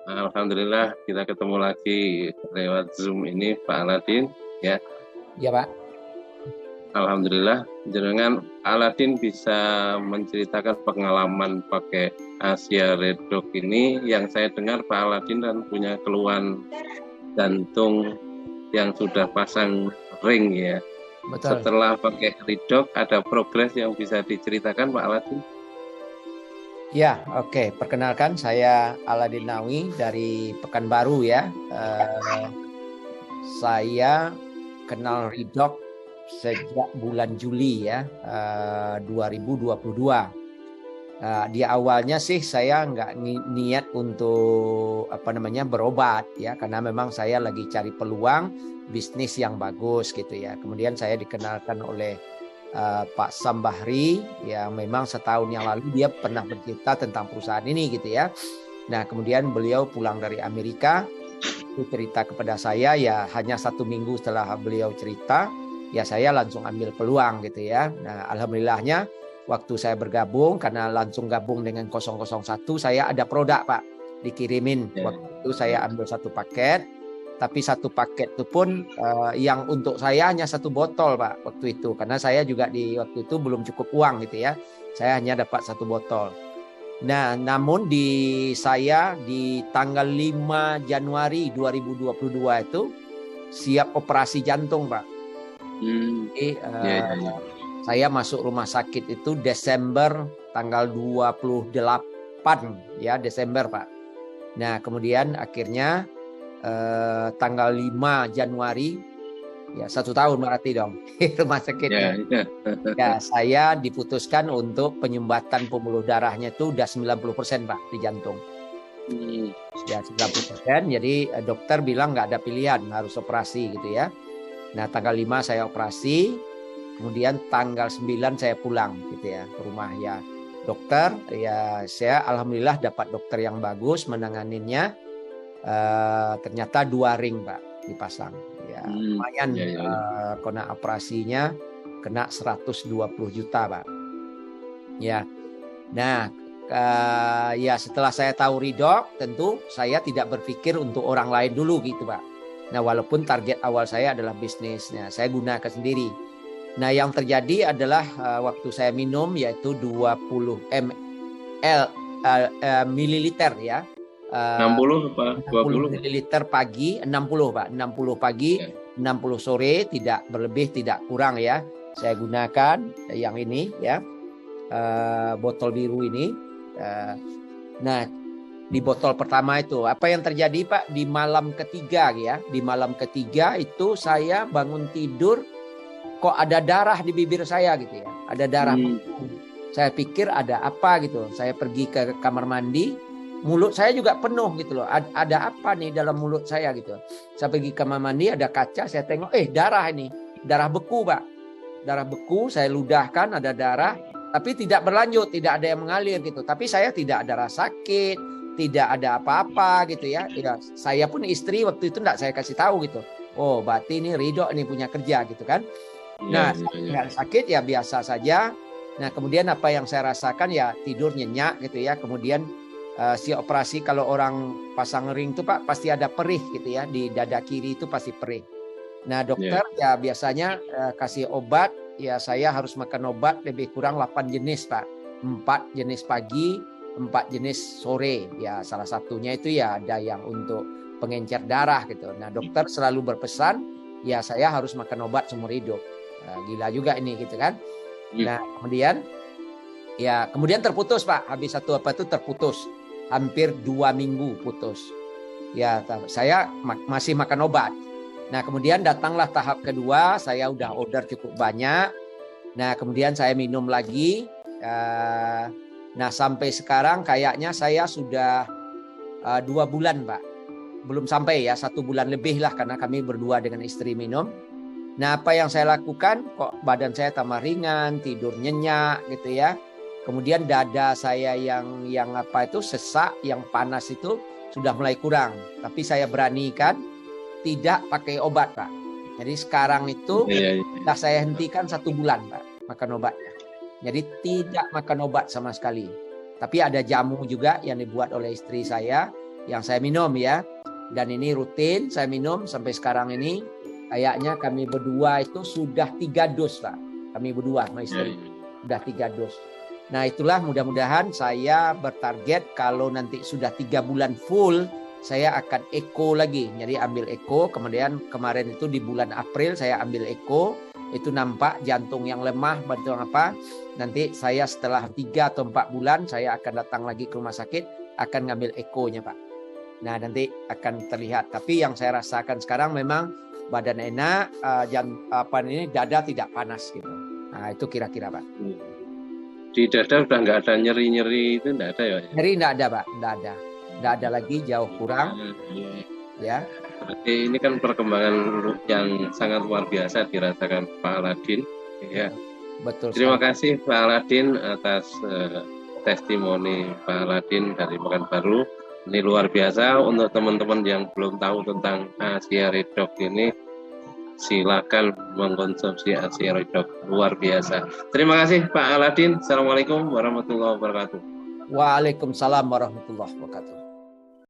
Alhamdulillah kita ketemu lagi lewat Zoom ini Pak Aladin ya. Ya Pak. Alhamdulillah jenengan Aladin bisa menceritakan pengalaman pakai Asia Redok ini. Yang saya dengar Pak Aladin kan punya keluhan jantung yang sudah pasang ring ya. Betul. Setelah pakai Redok ada progres yang bisa diceritakan Pak Aladin? Ya, oke. Perkenalkan, saya Aladin Nawi dari Pekanbaru ya. Saya kenal Ridok sejak bulan Juli ya, 2022. Di awalnya sih saya nggak niat untuk berobat ya, karena memang saya lagi cari peluang bisnis yang bagus gitu ya. Kemudian saya dikenalkan oleh Pak Sambahri yang memang setahun yang lalu dia pernah bercerita tentang perusahaan ini gitu ya. Nah kemudian beliau pulang dari Amerika, itu cerita kepada saya ya, hanya 1 minggu setelah beliau cerita ya saya langsung ambil peluang gitu ya. Nah alhamdulillahnya waktu saya bergabung, karena langsung gabung dengan 001, saya ada produk Pak dikirimin. Waktu itu saya ambil 1 paket. Tapi 1 paket itu pun yang untuk saya hanya 1 botol Pak waktu itu. Karena saya juga di waktu itu belum cukup uang gitu ya. Saya hanya dapat 1 botol. Nah namun di tanggal 5 Januari 2022 itu siap operasi jantung Pak. Jadi saya masuk rumah sakit itu Desember tanggal 28 ya, Desember Pak. Nah kemudian akhirnya tanggal 5 Januari ya 1 tahun berarti dong rumah sakitnya. Ya saya diputuskan untuk penyumbatan pembuluh darahnya itu udah 90% Pak di jantung. Ya 90%, jadi dokter bilang nggak ada pilihan, harus operasi gitu ya. Nah tanggal 5 saya operasi, kemudian tanggal 9 saya pulang gitu ya ke rumah ya. Dokter ya, saya alhamdulillah dapat dokter yang bagus menanganinya. Ternyata 2 ring Pak dipasang ya, lumayan. Kena operasinya kena 120 juta Pak ya. Nah ya setelah saya tahu Ridok, tentu saya tidak berpikir untuk orang lain dulu gitu Pak. Nah walaupun target awal saya adalah bisnisnya, saya gunakan sendiri. Nah yang terjadi adalah waktu saya minum yaitu 20 ml mililiter ya. 60 apa 20 mililiter pagi, 60 Pak, 60 pagi, 60 sore, tidak berlebih tidak kurang ya. Saya gunakan yang ini ya, botol biru ini. Nah di botol pertama itu apa yang terjadi Pak di malam ketiga ya, di malam ketiga itu saya bangun tidur kok ada darah di bibir saya gitu ya, ada darah. Saya pikir ada apa gitu, saya pergi ke kamar mandi. Mulut saya juga penuh gitu loh. Ada apa nih dalam mulut saya gitu. Saya pergi ke kamar mandi, ada kaca, saya tengok darah ini. Darah beku Pak. Darah beku, saya ludahkan, ada darah. Tapi tidak berlanjut, tidak ada yang mengalir gitu. Tapi saya tidak ada rasa sakit, tidak ada apa-apa gitu ya. Saya pun istri waktu itu enggak saya kasih tahu gitu. Oh berarti ini Ridok ini punya kerja gitu kan. Nah nggak sakit ya biasa saja. Nah kemudian apa yang saya rasakan ya tidur nyenyak gitu ya. Kemudian si operasi kalau orang pasang ring itu Pak pasti ada perih gitu ya, di dada kiri itu pasti perih. Nah dokter ya biasanya kasih obat ya, saya harus makan obat lebih kurang 8 jenis Pak, 4 jenis pagi, 4 jenis sore ya. Salah satunya itu ya ada yang untuk pengencer darah gitu. Nah dokter selalu berpesan ya saya harus makan obat seumur hidup. Gila juga ini gitu kan. Nah kemudian terputus Pak, habis itu terputus. Hampir 2 minggu putus. Ya, saya masih makan obat. Nah, kemudian datanglah tahap kedua, saya udah order cukup banyak. Nah, kemudian saya minum lagi. Nah, sampai sekarang kayaknya saya sudah 2 bulan, Pak. Belum sampai ya, 1 bulan lebih lah karena kami berdua dengan istri minum. Nah, apa yang saya lakukan? Kok badan saya tambah ringan, tidur nyenyak gitu ya. Kemudian dada saya yang sesak, yang panas itu sudah mulai kurang. Tapi saya beranikan tidak pakai obat Pak. Jadi sekarang itu sudah saya hentikan 1 bulan Pak makan obatnya. Jadi tidak makan obat sama sekali. Tapi ada jamu juga yang dibuat oleh istri saya yang saya minum ya. Dan ini rutin saya minum sampai sekarang ini. Kayaknya kami berdua itu sudah 3 dos Pak. Kami berdua sama istri sudah 3 dos. Nah itulah mudah-mudahan saya bertarget kalau nanti sudah 3 bulan full saya akan eko lagi. Jadi ambil eko, kemudian kemarin itu di bulan April saya ambil eko. Itu nampak jantung yang lemah, jantung apa. Nanti saya setelah 3 atau 4 bulan saya akan datang lagi ke rumah sakit, akan ngambil ekonya Pak. Nah nanti akan terlihat. Tapi yang saya rasakan sekarang memang badan enak, dada tidak panas gitu. Nah itu kira-kira Pak. Di dada udah nggak ada nyeri-nyeri itu nggak ada ya? Nyeri nggak ada Pak, nggak ada lagi, jauh kurang. Ya. Berarti ini kan perkembangan yang sangat luar biasa dirasakan Pak Aladin. Ya. Betul. Terima kasih Pak Aladin atas testimoni Pak Aladin dari Pekanbaru. Ini luar biasa. Untuk teman-teman yang belum tahu tentang Asia Redox ini, silakan mengkonsumsi Asia Redox, luar biasa. Terima kasih Pak Aladin. Assalamualaikum warahmatullahi wabarakatuh. Waalaikumsalam warahmatullahi wabarakatuh.